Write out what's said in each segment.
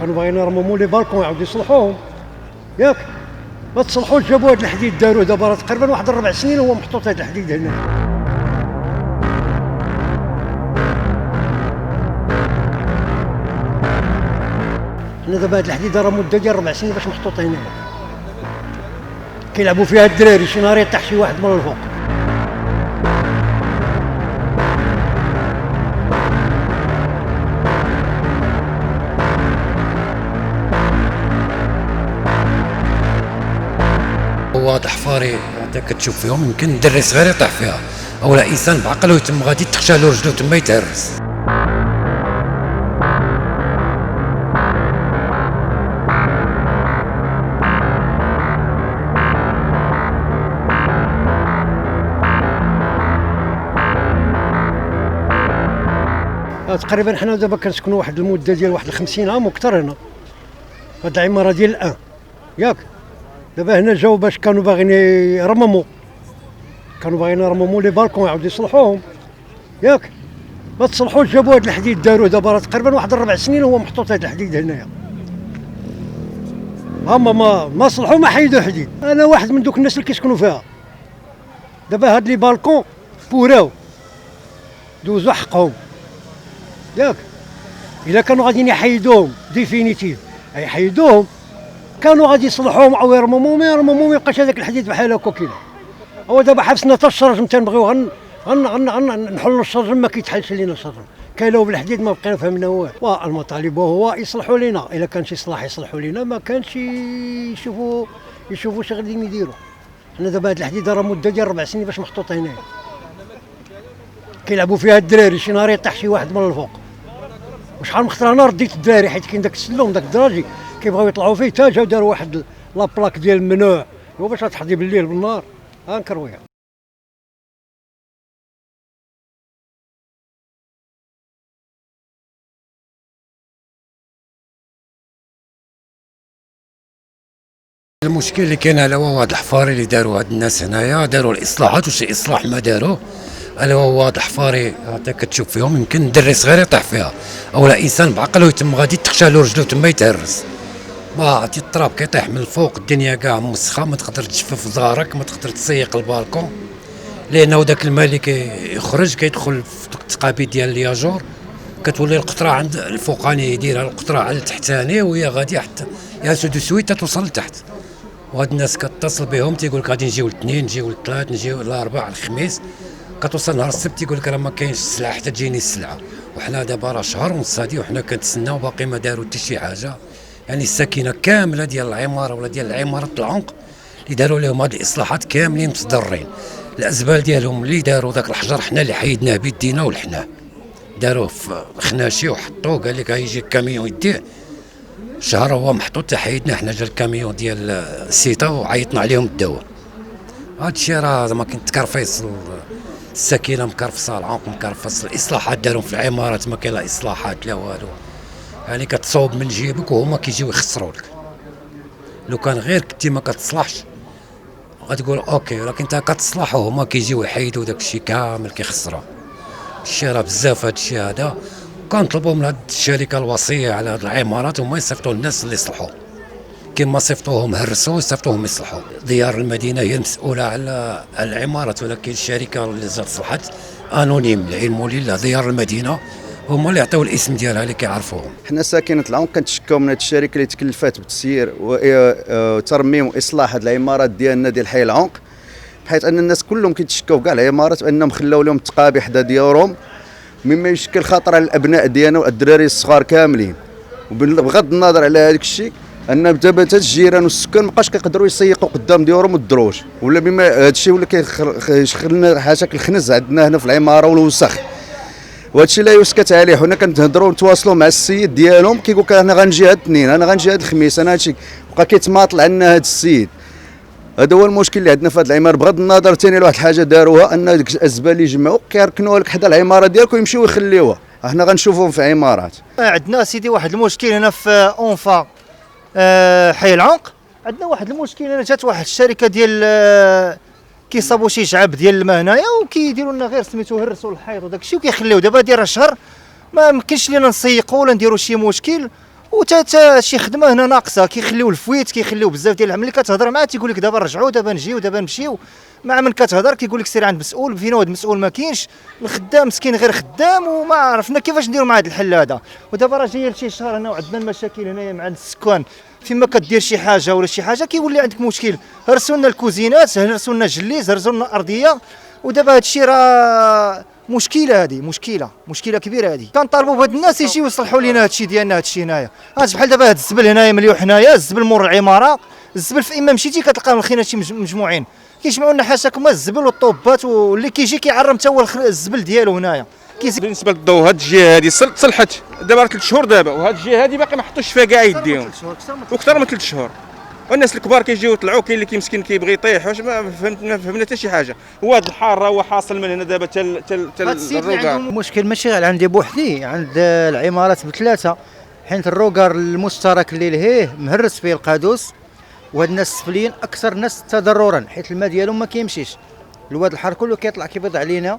كانوا باغيين يرمموا لي بالكون يعاودوا يصلحوهم ياك ما تصلحوش. جابوا هذا الحديد داروه دابا تقريبا واحد 4 سنين هو محطوط هذا الحديد هنا. حنا دابا هذا الحديد راه مده ديال 4 سنين باش محطوط هنا، كيلعبوا فيها الدراري شي نهار يطيح شي واحد من الفوق. واضح فاري انت كتشوف فيهم يمكن دري صغير يطيح فيها اولا انسان بعقله يتم غادي تخشى له رجلو تما يتهرس. تقريبا حنا دابا كنسكنوا واحد المده ديال واحد 50 عام وكثر هنا هاد العماره ديال الان ياك. دابا هنا جاو باش كانوا باغيين يرمموا، كانوا باغيين يرمموا لي بالكون يعاودوا يصلحوهم ياك ما تصلحوش. جابوا هذا الحديد داروه دابا تقريبا واحد 4 سنين هو محطوط هذا الحديد هنايا. هما ما صلحوا ما حيدوا حديد. انا واحد من دوك الناس اللي كيسكنوا فيها. دابا هاد لي بالكون بوراو دوزوا حقهم ياك. الا كانوا غاديين يحيدوهم ديفينيتيف يحيدوهم، كانوا غادي يصلحوهم او يرمموهم ما يبقاش هذاك الحديد بحال هكا كاين. هو دابا حبسنا حتى الشرجم تنبغيو نحلوا الشرجم ما كيتحلش لينا الشرجم، كاينو بالحديد ما بقينا فهمنا والو. والمطالب هو يصلحوا لينا، الا كان شي صلاح يصلحوا لينا، ما كانش يشوفوا شي غاديين يديروا. حنا دابا هذا الحديد راه مده ديال 4 سنين باش محطوط هنايا، كيلعبوا فيها الدراري شي نهار يطيح شي واحد من الفوق. وشحال من خطره انا رديت الدراري حيت كاين داك السلم داك الدراجي كيبغيو يطلعوا فيه، تا جاو داروا واحد لابلاك ديال الممنوع، هو باش تحضي بالليل بالنهار نكرويها. المشكل اللي كاين على واضح فاري اللي داروا هاد الناس هنايا، داروا الاصلاحات وشي اصلاح ما داروه. على واضح فاري انت كتشوف فيهم يمكن دري صغير يطيح فيها اولا انسان بعقله يتم غادي تخشى له رجلو تما يتهرس. ما عرفتي التراب كيطيح من الفوق، الدنيا كاع مسخه، ما تقدر تجفف دارك، ما تقدر تسيق البالكون لانه داك الماء اللي كيخرج كيدخل في التقابي ديال الياجور، كتولي القطره عند الفوقاني يديرها القطره على التحتاني وهي غاديه حتى يا سودو سويت توصل لتحت. وهاد الناس كتصل بهم تيقول لك غادي نجيو الاثنين، نجيو الثلاث، نجيو الاربع، الخميس، كتوصل نهار السبت يقول لك راه ما كاينش السلعه حتى تجيني السلعه. وحنا دابا راه شهر ونص هادي وحنا كنتسناو باقي ما داروا حتى شي حاجه. يعني الساكنه كامله ديال العماره ولا ديال العماره العنق اللي داروا لهم هاد الاصلاحات كاملين متضررين. الازبال ديالهم اللي داروا داك الحجر حنا اللي حيدناه بيدينا ولحناه، داروه في الخناشي وحطوه، قال لك غيجي الكاميون يديه. شهر هو محطوط تحيدنا حنا، جا الكاميون ديال السيتا وعيطنا عليهم الدواء. هاد الشيء راه زعما كاين تكرفيص، الساكنه مكرفصه، العنق مكرفص، الاصلاحات دارهم في العمارات ما كاين لا اصلاحات لا والو. يعني كتصوب من جيبك وهما كيجيو يخسروا لك. لو كان غير كنتي ما كتصلحش غتقول اوكي، ولكن انت كتصلح وهما كيجيو يحيدوا داك الشيء كامل كيخسروا. الشيء راه بزاف هاد الشيء هذا، كنطلبوا من هاد الشركه الوصيه على هاد العمارات هما يصيفطوا الناس اللي يصلحوا، كما صيفطوهم هرسوا يصيفطوهم يصلحوا. ديار المدينه هي المسؤوله على العمارات، ولكن الشركه اللي صلحت انونيم العلم لله، ديار المدينه هما اللي عطيو الاسم ديالها اللي كيعرفوهم. حنا ساكنه العنق كنتشكاو من هاد الشركه اللي تكلفات بتسيير وترميم واصلاح هاد العمارات ديالنا ديال حي العنق، بحيث ان الناس كلهم كيتشكاو كاع العمارات بانهم خلاو لهم التقابي حدا ديورهم، مما يشكل خطر على الابناء ديالنا والدراري الصغار كاملين. وبغض النظر على هذاك الشيء ان دابا حتى الجيران والسكان مابقاش كيقدروا يسيقوا قدام ديورهم والدروج، ولا بما هذا الشيء ولا كيشكل لنا حاشاك الخنز عندنا هنا في العماره والوسخ، وهذا الشيء لا يسكت عليه. حنا كنتهضروا ونتواصلوا مع السيد ديالهم كيقول لك انا غنجي هاد الاثنين، انا غنجي هاد الخميس، انا هادشي بقى كيتماطل عندنا هاد السيد. هذا هو المشكل اللي عندنا في هذه العماره. بغض النظر ثاني لواحد الحاجه داروها، ان ديك الازبال اللي يجمعوا كيركنوها لك حدا العماره ديالك ويمشيو يخليوها. احنا غنشوفوهم في عمارات. عندنا سيدي واحد المشكل هنا في اونفا حي العنق، عندنا واحد المشكل هنا. جات واحد الشركه ديال كيصابوا شي شعب ديال الماء هنايا وكيديروا لنا غير سميتو هرسوا الحيط وداك الشيء وكيخليو. دابا داير شهر ما يمكنش لينا نسيقوا ولا نديروا شي مشكل، وتا شي خدمه هنا ناقصه، كيخليو الفويت، كيخليو بزاف ديال ملي كتهضر معاه تيقول لك دابا نرجعوا، دابا نجيو، دابا نمشيو. مع من كتهضر كيقول لك سير عند مسؤول، فين هو المسؤول ما كاينش، الخدام مسكين غير خدام، وما عرفنا كيفاش نديروا مع هذا الحل هذا. ودابا راه جايه لشي شهر هنا وعندنا المشاكل هنايا مع السكان، فيما كدير شي حاجه ولا شي حاجه كيولي عندك مشكل، هرسوا لنا الكوزينات، هرسوا لنا الجليز، هرسوا لنا الارضيه، ودابا هذا الشيء راه مشكله، هذه مشكله كبيره. هذه كنطالبوا بهاد الناس يجيو يصلحوا لنا هذا الشيء ديالنا، هذا الشيء هنايا بحال دابا هاد الزبل هنايا مليوح هنايا، الزبل مور العماره، الزبل في اما مشيتي كتلقاهم الخينا شي مجموعين كيجمعوا لنا حاشاكم الزبل والطوبات، واللي كيجي كيعرم حتى هو الزبل ديالو هنايا. بالنسبه للضوء هاد الجهه هذه صلحت دابا 3 شهور دابا، وهاد الجهه هذه باقي ما حطوش فيها كاع يديهم، واكثر من 3 شهور. والناس الكبار كيجيو يطلعوا، كاين اللي كيمسكين كيبغي يطيح، واش ما فهمنا حتى شي حاجه. هو هذا الحار هو حاصل من هنا دابا حتى الروكار. المشكل ماشي غير عندي بوحدي، عند العمارات بثلاثه، حيت الروكار المشترك اللي لهيه مهرس فيه القادوس، وهاد الناس السفليين اكثر ناس تضررا، حيت الماء ديالهم ما كيمشيش. الواد الحار كله كيطلع كيبيض علينا،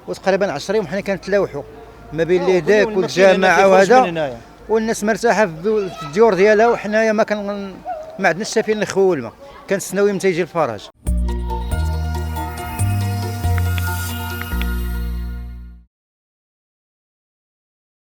وتقريبا 10 يوم حنا كنتلاوحوا ما بين اللي هداك والجماعه وهذا، والناس مرتاحه في الديور ديالها، وحنايا ما عندناش حتى فين نخويو الماء، كنستناو متى يجي الفرج.